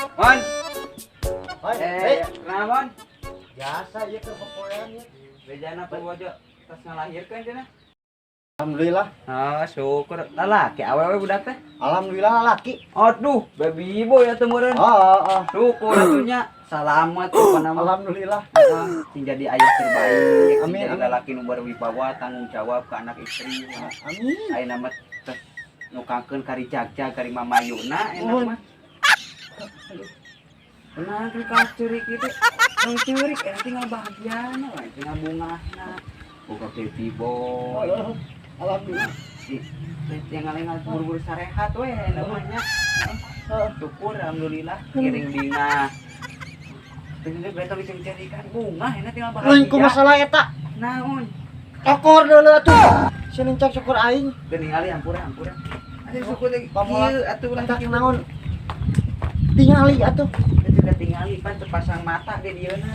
Mon. Hei, Nah, Mon. biasa ya ke popoyan ya. Bejana pawojo tos ngalahirkeun cenah. Alhamdulillah. Ah, syukur. Lalaki awewe budak teh. Alhamdulillah laki. Aduh, baby boy atuh meureun. Oh. Syukur atunya. Salamet pokona mah. Alhamdulillah. Sing jadi ayah terbaik. Amin, Jadi amin. lalaki nu berwibawa, tanggung jawab ke anak istri. Amin. Ayeuna mah tos nukangkeun kari jagja kari mamayuna enak Nuhun. mah. Tenang ke kacurik itu. Yang curik tinggal bahagiana we, tinggal bungahna. Boga baby boy. Alhamdulillah. Yang ngalengan buru-buru sarehat we namanya. Syukur alhamdulillah kiring dina. Tengah beto bisa mencarikan bunga enak tinggal Lain ku bahagia. masalah eta. Naon? Syukur dulu atuh. Sini cek syukur aing. Geuning ali hampura. Ada syukur lagi. Pamola. Ieu atuh ulah Tak naon. Tingali atuh. Itu ketinggali pan terpasang mata di dieuna.